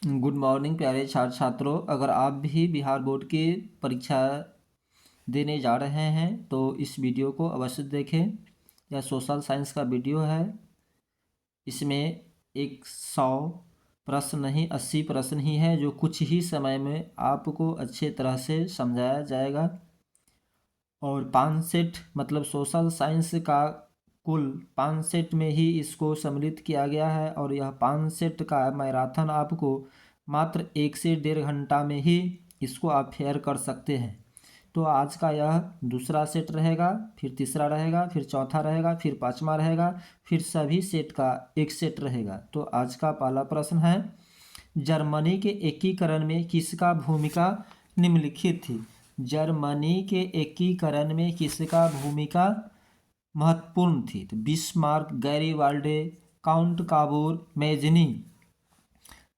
Good morning प्यारे छात्र छात्रों। अगर आप भी बिहार बोर्ड की परीक्षा देने जा रहे हैं तो इस वीडियो को अवश्य देखें। यह सोशल साइंस का वीडियो है। इसमें 100 प्रश्न नहीं 80 प्रश्न ही है जो कुछ ही समय में आपको अच्छे तरह से समझाया जाएगा। और 5 सेट मतलब सोशल साइंस का कुल 5 सेट में ही इसको सम्मिलित किया गया है। और यह 5 सेट का मैराथन आपको मात्र 1 से 1.5 घंटा में ही इसको आप फेयर कर सकते हैं। तो आज का यह दूसरा सेट रहेगा, फिर तीसरा रहेगा, फिर चौथा रहेगा, फिर पांचवा रहेगा, फिर सभी सेट का एक सेट रहेगा। तो आज का पहला प्रश्न है, जर्मनी के एकीकरण में किसका भूमिका निम्नलिखित थी। जर्मनी के एकीकरण में किसका भूमिका महत्वपूर्ण थी। तो बिस्मार्क, गैरीवाल्डे, काउंट काबूर, मेजनी।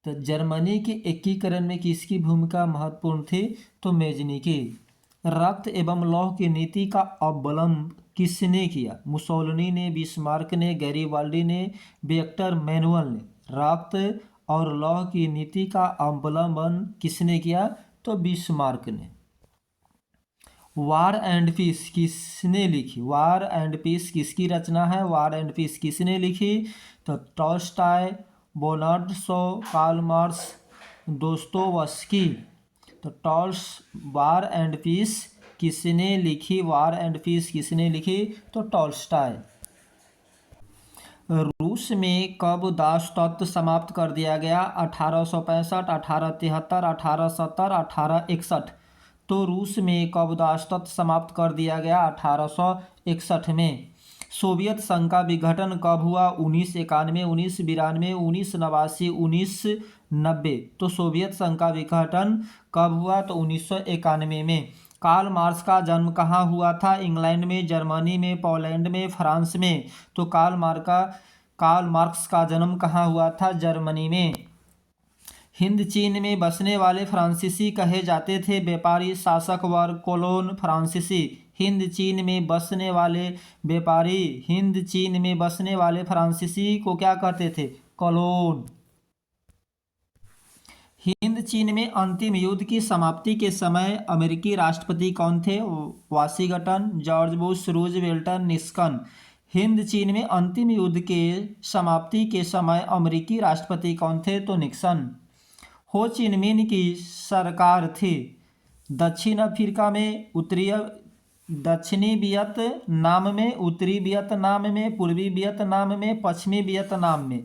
तो जर्मनी के एकीकरण में किसकी भूमिका महत्वपूर्ण थी। तो मेजनी की। रक्त एवं लौह की नीति का अवलंब किसने किया। मुसोलिनी ने, बिस्मार्क ने, गैरीवाल्डी ने, विक्टर मैनुअल ने। रक्त और लौह की नीति का अवलंबन किसने किया। तो बिस्मार्क ने। वार एंड पीस किसने लिखी। वार एंड पीस किसकी रचना है। वार एंड पीस किसने लिखी। तो Tolstoy, Bernard Shaw, Karl Marx, Dostoevsky. तो वार एंड पीस किसने लिखी। वार एंड पीस किसने लिखी। तो टॉल्स्टॉय। रूस में कब दास तत्व समाप्त कर दिया गया। 1865, 1873, 1870, 1861। तो रूस में कब दास तत्व समाप्त कर दिया गया। 1861 में। सोवियत संघ का विघटन कब हुआ। 1991, 1992, 1989, 1990। तो सोवियत संघ का विघटन कब हुआ। तो 1991 में। कार्ल मार्क्स का जन्म कहाँ हुआ था। इंग्लैंड में, जर्मनी में, पोलैंड में, फ्रांस में। तो कार्ल मार्क्स का जन्म कहाँ हुआ था। जर्मनी में। हिंद चीन में बसने वाले फ्रांसीसी कहे जाते थे। व्यापारी, शासक वर्ग, कोलोन, फ्रांसीसी। हिंद चीन में बसने वाले व्यापारी, हिंद चीन में बसने वाले फ्रांसीसी को क्या कहते थे। कोलोन। हिंद चीन में अंतिम युद्ध की समाप्ति के समय अमेरिकी राष्ट्रपति कौन थे। Washington, George Bush, Roosevelt, Nixon. Hind चीन में अंतिम युद्ध के समाप्ति के समय अमेरिकी राष्ट्रपति कौन थे। तो निक्सन। हो चिन मिन की सरकार थी। दक्षिण अफ्रीका में, दक्षिणी वियतनाम में, उत्तरी वियतनाम में, पूर्वी वियतनाम में, पश्चिमी वियतनाम में।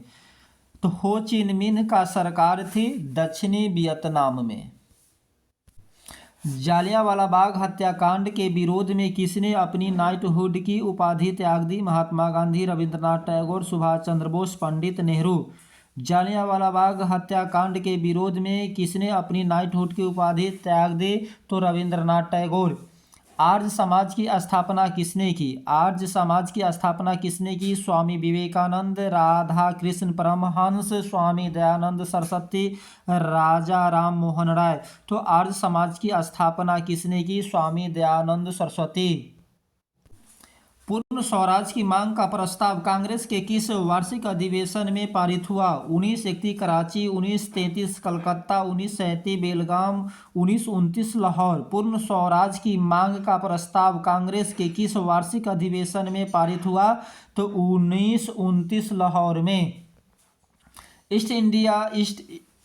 तो हो चिन मिन का सरकार थी दक्षिणी वियतनाम में। जालियांवाला बाग हत्याकांड के विरोध में किसने अपनी नाइटहुड की उपाधि त्याग दी। महात्मा गांधी, रविंद्रनाथ टैगोर, सुभाष चंद्र बोस, पंडित नेहरू। जालियांवाला बाग हत्याकांड के विरोध में किसने अपनी नाइटहुड की उपाधि त्याग दी। तो रविंद्रनाथ टैगोर। आर्य समाज की स्थापना किसने की। आर्य समाज की स्थापना किसने की। स्वामी विवेकानंद, राधा कृष्ण परमहंस, स्वामी दयानंद सरस्वती, राजा राम मोहन राय। तो आर्य समाज की स्थापना किसने की। स्वामी दयानंद सरस्वती। पूर्ण स्वराज की मांग का प्रस्ताव कांग्रेस के किस वार्षिक अधिवेशन में पारित हुआ। 1931 कराची, 1933 कलकत्ता, 1937 बेलगाम, 1929 लाहौर। पूर्ण स्वराज की मांग का प्रस्ताव कांग्रेस के किस वार्षिक अधिवेशन में पारित हुआ। तो 1929 लाहौर में। ईस्ट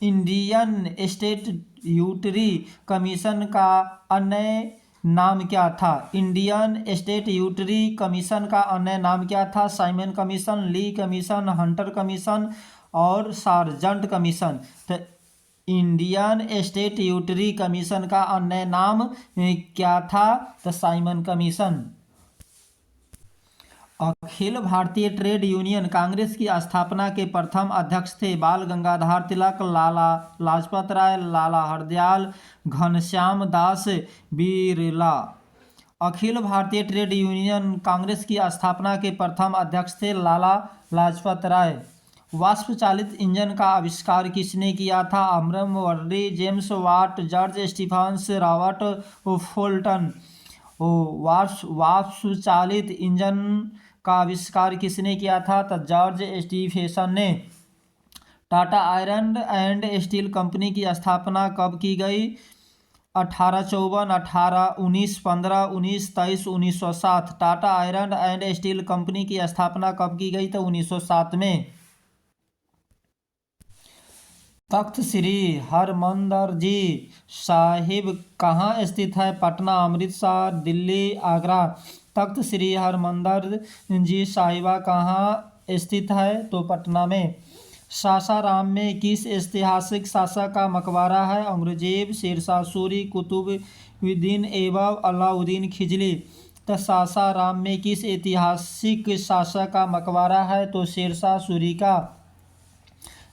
इंडियन स्टैट्यूटरी कमीशन का अन्य नाम क्या था। इंडियन स्टैट्यूटरी कमीशन का अन्य नाम क्या था। साइमन कमीशन, ली कमीशन, हंटर कमीशन और सार्जेंट कमीशन। तो इंडियन स्टैट्यूटरी कमीशन का अन्य नाम क्या था। तो Simon commission. Akhil Bharatiya trade union Congress की स्थापना के प्रथम अध्यक्ष थे बाल गंगाधर तिलक, लाला लाजपत राय, लाला हरदयाल, घनश्याम दास बिरला। अखिल भारतीय ट्रेड यूनियन कांग्रेस की स्थापना के प्रथम अध्यक्ष थे लाला लाजपत राय। वाष्प चालित इंजन का आविष्कार किसने किया था। अब्राहम वर्डी, James Watt, George Stephens, Robert Fulton. वाष्प चालित इंजन का आविष्कार किसने किया था। तो जॉर्ज स्टीफेंसन ने। Tata iron and steel company की स्थापना कब की गई? 1854, 1819, 15, 19, 23, 1907। Tata iron and steel company की स्थापना कब की गई? तो 1907 में। तख्त श्री हरमंदर जी साहिब कहाँ स्थित है? पटना, अमृतसर, दिल्ली, आगरा। तख्त श्री हरमंदर जी साहिबा कहाँ स्थित है? तो पटना में। सासाराम में किस ऐतिहासिक शासक का मकबरा है? औरंगजेब, शेरशाह सूरी, कुतुबुद्दीन एवं अलाउद्दीन खिलजी। तो सासाराम में किस ऐतिहासिक शासक का मकबरा है? तो शेरशाह सूरी का।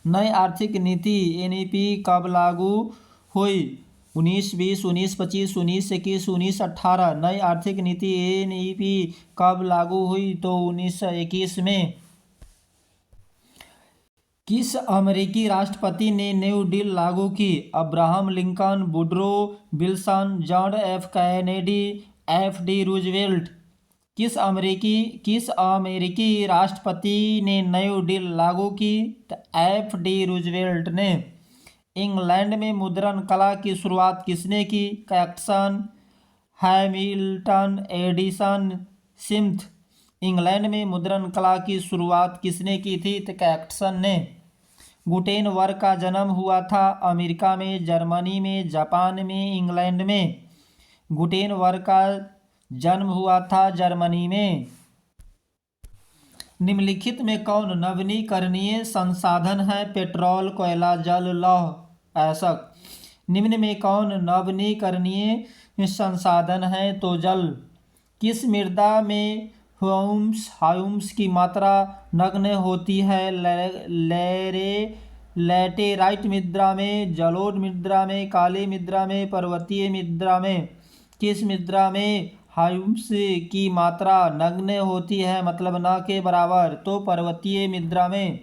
नई आर्थिक नीति एनईपी कब लागू हुई? 1920, 1925, 1921, 1918। नई आर्थिक नीति एनईपी कब लागू हुई? तो 1921 में। किस अमेरिकी राष्ट्रपति ने न्यू डील लागू की? Abraham Lincoln, Woodrow Wilson, John F Kennedy, F D Roosevelt. किस अमेरिकी राष्ट्रपति ने न्यू डील लागू की? तो एफ डी रूजवेल्ट ने। इंग्लैंड में मुद्रण कला की शुरुआत किसने की? कैक्सन, हैमिल्टन, एडिसन, स्मिथ। इंग्लैंड में मुद्रण कला की शुरुआत किसने की थी? तो कैक्सन ने। गुटेनबर्ग का जन्म हुआ था अमेरिका में, जर्मनी में, जापान में, इंग्लैंड में। गुटेनबर्ग का जन्म हुआ था जर्मनी में। निम्नलिखित में कौन नवीकरणीय संसाधन है? पेट्रोल, कोयला, जल, लौह अयस्क। निम्न में कौन नवीकरणीय संसाधन है? तो जल। किस मृदा में ह्यूमस की मात्रा नगण्य होती है? लैटेराइट मृदा में, जलोढ़ मृदा में, काली मृदा में, पर्वतीय मृदा में। किस मृदा में ह्यूमस की मात्रा नगण्य होती है, मतलब न के बराबर? तो पर्वतीय मृदा में।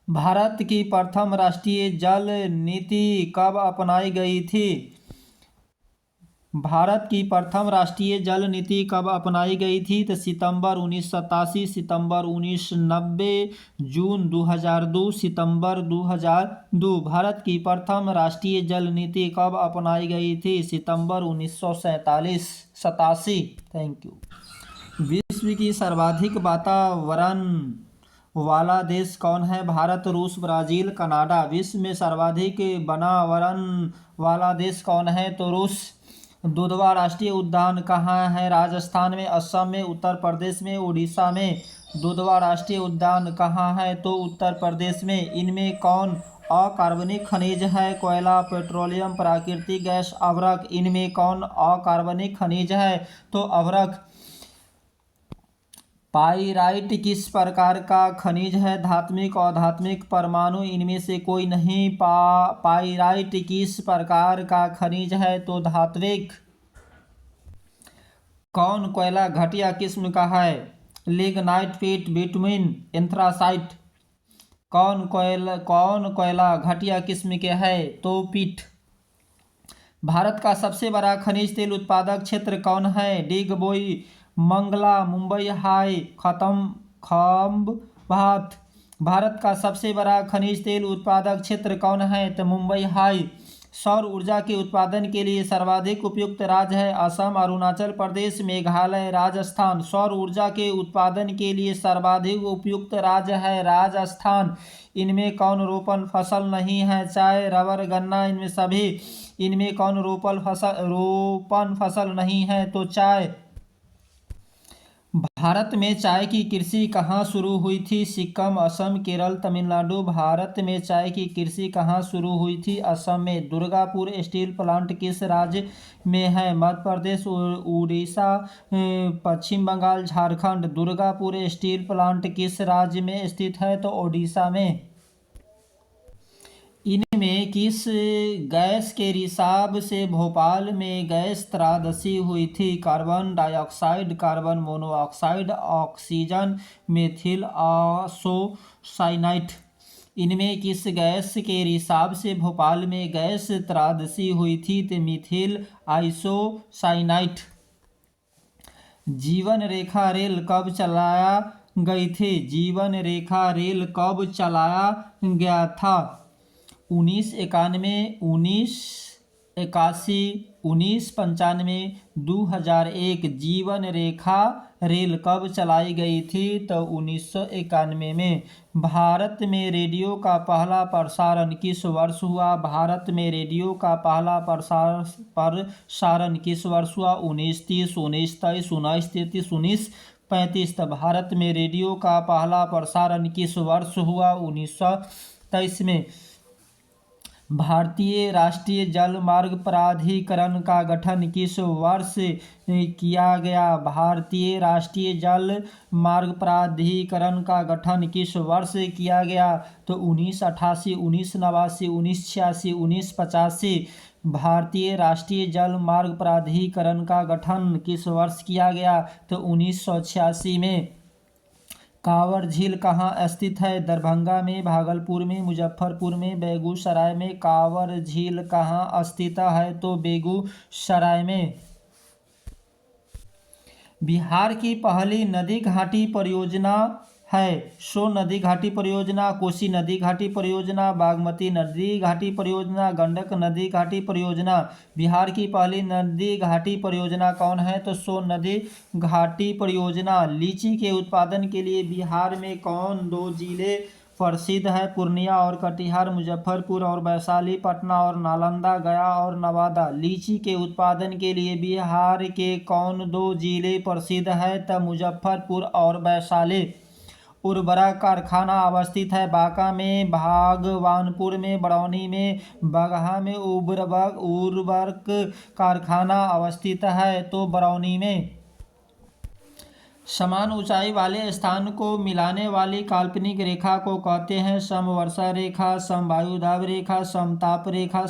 भारत की प्रथम राष्ट्रीय जल नीति कब अपनाई गई थी? भारत की प्रथम राष्ट्रीय जल नीति कब अपनाई गई थी? तो सितंबर 1987, सितंबर 1990, जून 2002, सितंबर 2002। भारत की प्रथम राष्ट्रीय जल नीति कब अपनाई गई थी? सितंबर 1987। Thank you. विश्व की सर्वाधिक वातावरण वाला देश कौन है? भारत, रूस, ब्राज़ील, कनाडा। विश्व में सर्वाधिक वनावरण वाला देश कौन है? तो रूस। दुधवा राष्ट्रीय उद्यान कहाँ है? राजस्थान में, असम में, उत्तर प्रदेश में, उड़ीसा में। दुधवा राष्ट्रीय उद्यान कहाँ है? तो उत्तर प्रदेश में। इनमें कौन अकार्बनिक खनिज है? कोयला, पेट्रोलियम, प्राकृतिक गैस, अभ्रक। इनमें कौन अकार्बनिक खनिज है? तो अभ्रक। पाइराइट किस प्रकार का खनिज है? धात्विक, अधात्विक, परमाणु। इनमें से कोई नहीं। पाइराइट किस प्रकार का खनिज है? तो धात्विक। कौन कोयला घटिया किस्म का है? लिग्नाइट, पीट, बिटुमिन, एंथ्रासाइट। कौन कोयला घटिया किस्म के है? तो पीट। भारत का सबसे बड़ा खनिज तेल उत्पादक क्षेत्र कौन है? डिगबोई, मंगला, मुंबई हाई, खंभात। भारत का सबसे बड़ा खनिज तेल उत्पादक क्षेत्र कौन है? तो मुंबई हाई। सौर ऊर्जा के उत्पादन के लिए सर्वाधिक उपयुक्त राज्य है? असम, अरुणाचल प्रदेश, मेघालय, राजस्थान। सौर ऊर्जा के उत्पादन के लिए सर्वाधिक उपयुक्त राज्य है राजस्थान। इनमें कौन रोपण फसल नहीं है? चाय, रबर, गन्ना। इनमें कौन रोपण फसल नहीं है? तो चाय। भारत में चाय की कृषि कहाँ शुरू हुई थी? सिक्किम, असम, केरल, तमिलनाडु। भारत में चाय की कृषि कहाँ शुरू हुई थी? असम में। दुर्गापुर स्टील प्लांट किस राज्य में है? मध्य प्रदेश, उड़ीसा, पश्चिम बंगाल, झारखंड। दुर्गापुर स्टील प्लांट किस राज्य में स्थित है? तो ओडिशा में। इनमें किस गैस के रिसाव से भोपाल में गैस त्रासदी हुई थी? Carbon dioxide, carbon monoxide, oxygen, methyl isocyanide. इनमें किस गैस के रिसाव से भोपाल में गैस त्रासदी हुई थी? तो मिथिल आइसोसाइनाइड। जीवन रेखा रेल कब चलाया गई थी। जीवन रेखा रेल कब चलाया गया था? 1991, 1981, 1995, 2001। जीवन रेखा रेल कब चलाई गई थी? तो 1991 में। भारत में रेडियो का पहला प्रसारण किस वर्ष हुआ? भारत में रेडियो का पहला प्रसारण किस वर्ष हुआ? 1930, 1923, 1933, 1935। तब भारत में रेडियो का पहला प्रसारण किस वर्ष हुआ? 1923 में। भारतीय राष्ट्रीय जल मार्ग प्राधिकरण का गठन किस वर्ष किया गया? भारतीय राष्ट्रीय जल मार्ग प्राधिकरण का गठन किस वर्ष किया गया? तो 1988, 1989, 1986, 1985। भारतीय राष्ट्रीय जल मार्ग प्राधिकरण का गठन किस वर्ष किया गया? तो 1986 में। कांवर झील कहाँ स्थित है? दरभंगा में, भागलपुर में, मुजफ्फरपुर में, बेगूसराय में। कांवर झील कहाँ स्थित है? तो बेगूसराय में। बिहार की पहली नदी घाटी परियोजना है? सो नदी घाटी परियोजना, कोसी नदी घाटी परियोजना, बागमती नदी घाटी परियोजना, गंडक नदी घाटी परियोजना। बिहार की पहली नदी घाटी परियोजना कौन है? तो सो नदी घाटी परियोजना। लीची के उत्पादन के लिए बिहार में कौन दो जिले प्रसिद्ध है? पूर्णिया और कटिहार, मुजफ्फरपुर और वैशाली, पटना और नालंदा, गया और नवादा। लीची के उत्पादन के लिए बिहार के कौन दो जिले प्रसिद्ध है? तब मुजफ्फरपुर और वैशाली। उर्वरक कारखाना अवस्थित है? बांका में, भागवानपुर में, बरौनी में, बगहा में। उर्वरक कारखाना अवस्थित है तो बरौनी में। समान ऊंचाई वाले स्थान को मिलाने वाली काल्पनिक रेखा को कहते हैं समवर्षा रेखा, समवायुदाब रेखा, समताप रेखा,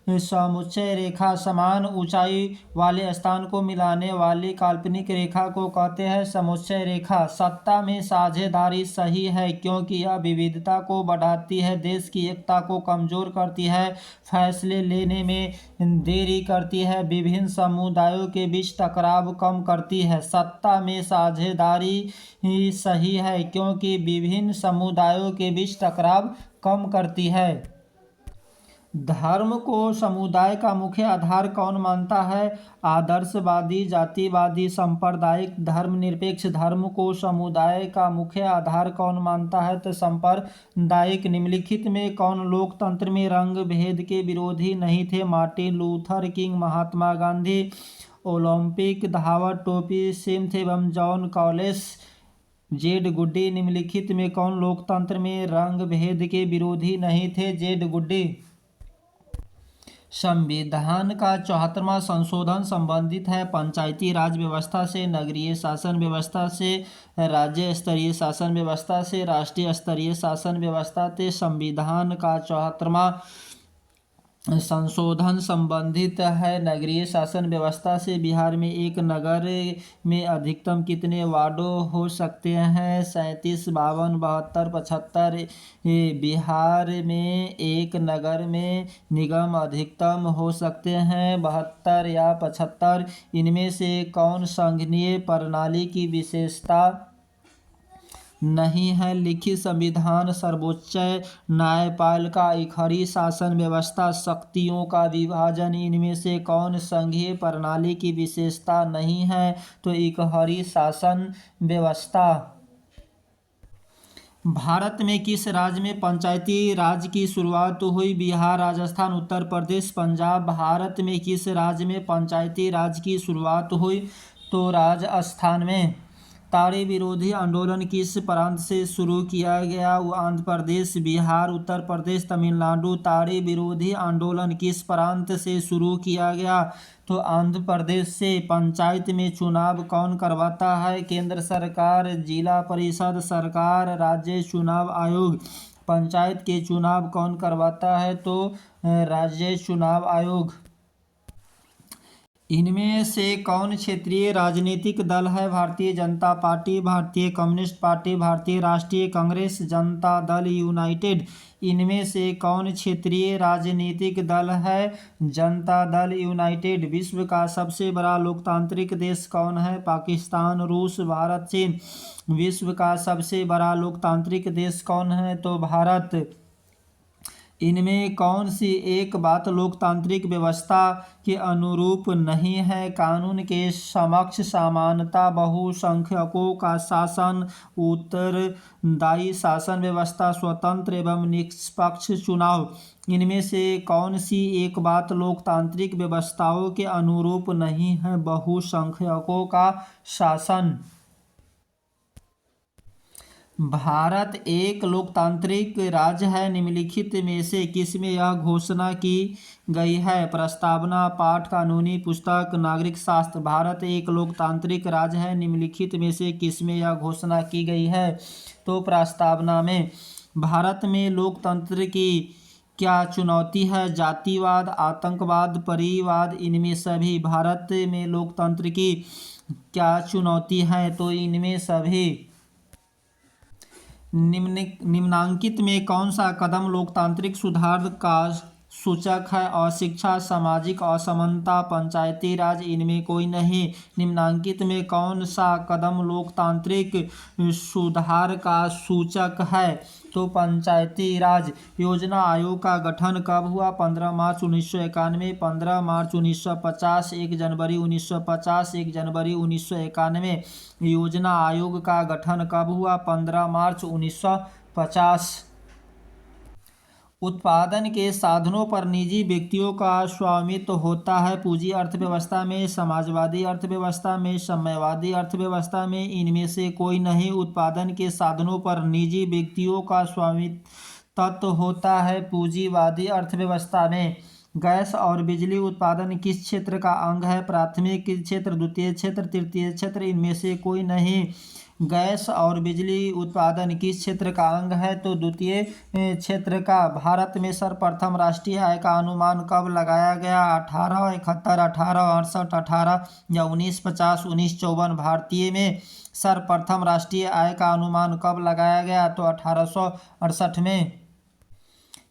समुच्चय रेखा। समान ऊंचाई वाले स्थान को मिलाने वाली काल्पनिक रेखा को कहते हैं समुच्चय रेखा। सत्ता में साझेदारी सही है क्योंकि यह विविधता को बढ़ाती है, देश की एकता को कमजोर करती है, फैसले लेने में देरी करती है, विभिन्न समुदायों के बीच टकराव कम करती है। सत्ता में साझेदारी सही है क्योंकि विभिन्न समुदायों के बीच टकराव कम करती है। धर्म को समुदाय का मुख्य आधार कौन मानता है? आदर्शवादी, जातिवादी, सांप्रदायिक। धर्मनिरपेक्ष। धर्म को समुदाय का मुख्य आधार कौन मानता है? तो सांप्रदायिक। निम्नलिखित में कौन लोकतंत्र में रंग भेद के विरोधी नहीं थे? Martin Luther king, Mahatma Gandhi. Olympic धावक टोपी स्मिथ एवं जॉन कॉलेस। जेड गुड्डी। निम्नलिखित में कौन लोकतंत्र में रंग भेद के विरोधी नहीं थे? जेड गुड्डी। संविधान का 74वां संशोधन संबंधित है पंचायती राज व्यवस्था से, नगरीय शासन व्यवस्था से, राज्य स्तरीय शासन व्यवस्था से, राष्ट्रीय स्तरीय शासन व्यवस्था से। संविधान का 74वां संशोधन संबंधित है नगरीय शासन व्यवस्था से। बिहार में एक नगर में अधिकतम कितने वार्डों हो सकते हैं? 37, 52, 72, 75। बिहार में एक नगर में निगम अधिकतम हो सकते हैं 72 या 75। इनमें से कौन संघीय प्रणाली की विशेषता नहीं है? लिखित संविधान, सर्वोच्च न्यायपालिका, इकहरी शासन व्यवस्था, शक्तियों का विभाजन। इनमें से कौन संघीय प्रणाली की विशेषता नहीं है? तो इकहरी शासन व्यवस्था। भारत में किस राज्य में पंचायती राज की शुरुआत हुई? बिहार, राजस्थान, उत्तर प्रदेश, पंजाब। भारत में किस राज्य में पंचायती राज की शुरुआत हुई? तो राजस्थान में। ताड़ी विरोधी आंदोलन किस प्रांत से शुरू किया गया? आंध्र प्रदेश, बिहार, उत्तर प्रदेश, तमिलनाडु। ताड़ी विरोधी आंदोलन किस प्रांत से शुरू किया गया? तो आंध्र प्रदेश से। पंचायत में चुनाव कौन करवाता है? केंद्र सरकार, जिला परिषद सरकार, राज्य चुनाव आयोग। पंचायत के चुनाव कौन करवाता है? तो राज्य चुनाव आयोग। इनमें से कौन क्षेत्रीय राजनीतिक दल है? भारतीय जनता पार्टी, भारतीय कम्युनिस्ट पार्टी, भारतीय राष्ट्रीय कांग्रेस, जनता दल यूनाइटेड। इनमें से कौन क्षेत्रीय राजनीतिक दल है? जनता दल यूनाइटेड। विश्व का सबसे बड़ा लोकतांत्रिक देश कौन है? पाकिस्तान, रूस, भारत, चीन। विश्व का सबसे बड़ा लोकतांत्रिक देश कौन है? तो भारत। इनमें कौन सी एक बात लोकतांत्रिक व्यवस्था के अनुरूप नहीं है? कानून के समक्ष समानता, बहुसंख्यकों का शासन, उत्तरदायी शासन व्यवस्था, स्वतंत्र एवं निष्पक्ष चुनाव। इनमें से कौन सी एक बात लोकतांत्रिक व्यवस्थाओं के अनुरूप नहीं है? बहुसंख्यकों का शासन। भारत एक लोकतांत्रिक राज्य है। निम्नलिखित में से किसमें यह घोषणा की गई है? प्रस्तावना, पाठ, कानूनी पुस्तक, नागरिक शास्त्र। भारत एक लोकतांत्रिक राज्य है। निम्नलिखित में से किसमें यह घोषणा की गई है? तो प्रस्तावना में। भारत में लोकतंत्र की क्या चुनौती है? जातिवाद, आतंकवाद, परिवाद। इनमें सभी। भारत में लोकतंत्र की क्या चुनौती है? तो इनमें सभी। निम्नांकित में कौन सा कदम लोकतांत्रिक सुधार का सूचक है? अशिक्षा, सामाजिक असमानता, पंचायती राज। इनमें कोई नहीं। निम्नांकित में कौन सा कदम लोकतांत्रिक सुधार का सूचक है? तो पंचायती राज। योजना आयोग का गठन कब हुआ? 15 मार्च 1991, 15 मार्च 1950, 1 जनवरी 1950, 1 जनवरी 1991। योजना आयोग का गठन कब हुआ? 15 मार्च 1950। उत्पादन के साधनों पर निजी व्यक्तियों का स्वामित्व होता है। पूंजी अर्थव्यवस्था में, समाजवादी अर्थव्यवस्था में, साम्यवादी अर्थव्यवस्था में। इनमें से कोई नहीं। उत्पादन के साधनों पर निजी व्यक्तियों का स्वामित्व होता है पूंजीवादी अर्थव्यवस्था में। गैस और बिजली उत्पादन किस क्षेत्र का अंग है? प्राथमिक क्षेत्र, द्वितीय क्षेत्र, तृतीय क्षेत्र। इनमें से कोई नहीं। गैस और बिजली उत्पादन किस क्षेत्र का अंग है? तो द्वितीय क्षेत्र का। भारत में सर्वप्रथम राष्ट्रीय आय का अनुमान कब लगाया गया? 1871, 1868, 18 या 1950, 1954। भारतीय में सर्वप्रथम राष्ट्रीय आय का अनुमान कब लगाया गया? तो 1868 में।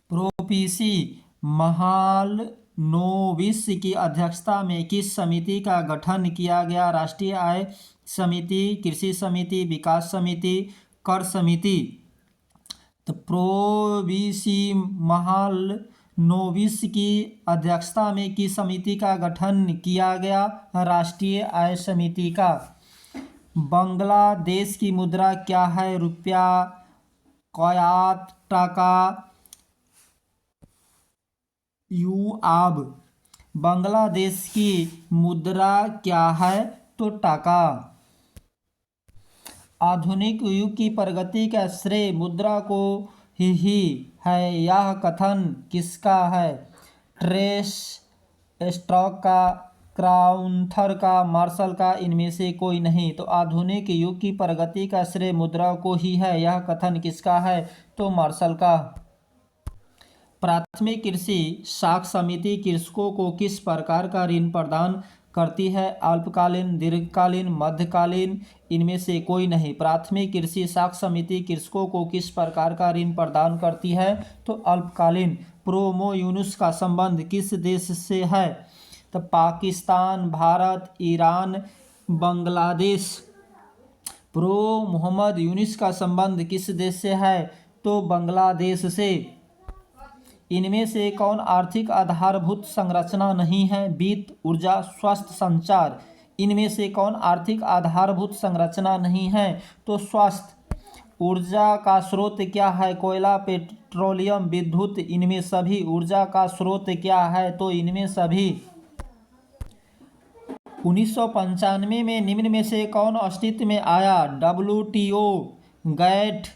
प्रोपीसी महालनोबिस की अध्यक्षता में किस समिति का गठन किया गया? राष्ट्रीय आय समिति, कृषि समिति, विकास समिति, कर समिति। तो प्रोबीसी महालनोबिस की अध्यक्षता में किस समिति का गठन किया गया? राष्ट्रीय आय समिति का। बांग्लादेश की मुद्रा क्या है? रुपया, क्वायात, टाका, युआब। बांग्लादेश की मुद्रा क्या है? तो टाका। आधुनिक युग की प्रगति का श्रेय मुद्रा को ही है। यह कथन किसका है? ट्रेस स्टॉक का, क्राउथर का, मार्शल का। इनमें से कोई नहीं। तो आधुनिक युग की प्रगति का श्रेय मुद्रा को ही है। यह कथन किसका है? तो मार्शल का। प्राथमिक कृषि साख समिति कृषकों को किस प्रकार का ऋण प्रदान करती है? अल्पकालीन, दीर्घकालीन, मध्यकालीन। इनमें से कोई नहीं। प्राथमिक कृषि साख समिति कृषकों को किस प्रकार का ऋण प्रदान करती है? तो अल्पकालीन। प्रोमो यूनुस का संबंध किस देश से है? तो पाकिस्तान, भारत, ईरान, बांग्लादेश। प्रो मोहम्मद यूनुस का संबंध किस देश से है? तो बांग्लादेश से। इनमें से कौन आर्थिक आधारभूत संरचना नहीं है? वित्त, ऊर्जा, स्वास्थ्य, संचार। इनमें से कौन आर्थिक आधारभूत संरचना नहीं है? तो स्वास्थ्य। ऊर्जा का स्रोत क्या है? कोयला, पेट्रोलियम, विद्युत। इनमें सभी। ऊर्जा का स्रोत क्या है? तो इनमें सभी। 1995 में निम्न में से कौन अस्तित्व में आया? WTO, गैट,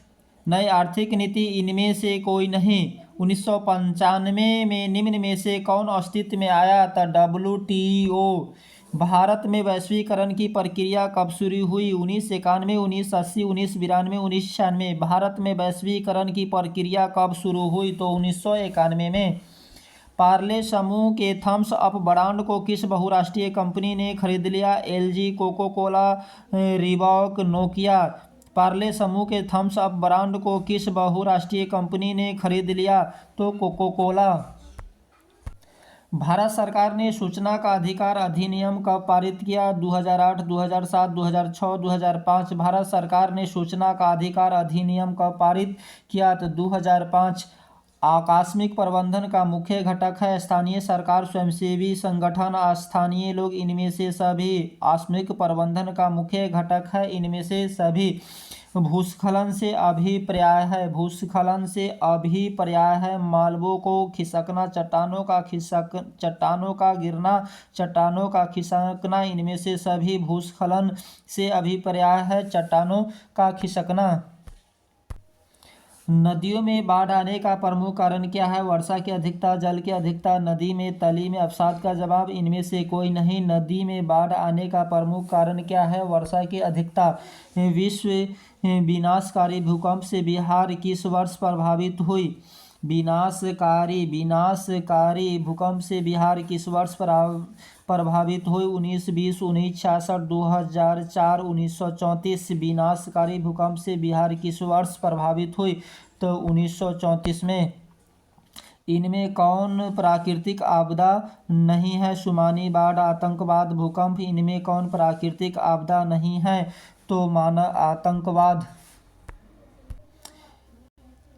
नई आर्थिक नीति। इनमें से कोई नहीं। 1995 में निम्न में से कौन अस्तित्व में आया था? WTO। भारत में वैश्वीकरण की प्रक्रिया कब शुरू हुई? 1991, 1980, 1992, 1996। भारत में वैश्वीकरण की प्रक्रिया कब शुरू हुई? तो 1991 में। पार्ले समूह के थम्स अप ब्रांड को किस बहुराष्ट्रीय कंपनी ने खरीद लिया? LG, Coca Cola, Reebok, Nokia. Parle समूह के थम्स अप ब्रांड को किस बहुराष्ट्रीय कंपनी ने खरीद लिया? तो कोको कोला। भारत सरकार ने सूचना का अधिकार अधिनियम कब पारित किया? 2008, 2007, 2006, 2005। भारत सरकार ने सूचना का अधिकार अधिनियम कब पारित किया? तो 2005। आकस्मिक प्रबंधन का मुख्य घटक है स्थानीय सरकार, स्वयंसेवी संगठन, स्थानीय लोग, इनमें से सभी। आकस्मिक प्रबंधन का मुख्य घटक है इनमें से सभी। भूस्खलन से अभिप्राय है, भूस्खलन से अभिप्राय है मालवों को खिसकना, चट्टानों का गिरना, चट्टानों का खिसकना, इनमें से सभी। भूस्खलन से अभिप्राय है चट्टानों का खिसकना। नदियों में बाढ़ आने का प्रमुख कारण क्या है? वर्षा की अधिकता, जल की अधिकता, नदी में तली में अवसाद का जवाब इनमें से कोई नहीं। नदी में बाढ़ आने का प्रमुख कारण क्या है? वर्षा की अधिकता। विश्व विनाशकारी भूकंप से बिहार किस वर्ष प्रभावित हुई? विनाशकारी भूकंप से बिहार किस वर्ष प्रभावित हुई? 1920, 1966, 2004, 1934। विनाशकारी भूकंप से बिहार किस वर्ष प्रभावित हुई? तो 1934 में। इनमें कौन प्राकृतिक आपदा नहीं है? सुनामी, बाढ़, आतंकवाद, भूकंप। इनमें कौन प्राकृतिक आपदा नहीं है? तो मानव आतंकवाद।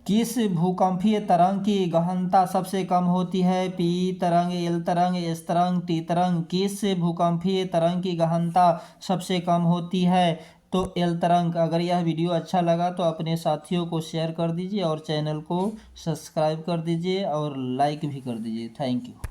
किस भूकंपीय तरंग की गहनता सबसे कम होती है? पी तरंग, एल तरंग, एस तरंग, टी तरंग। किस भूकंपीय तरंग की गहनता सबसे कम होती है? तो एल तरंग। अगर यह वीडियो अच्छा लगा तो अपने साथियों को शेयर कर दीजिए और चैनल को सब्सक्राइब कर दीजिए और लाइक भी कर दीजिए। Thank you.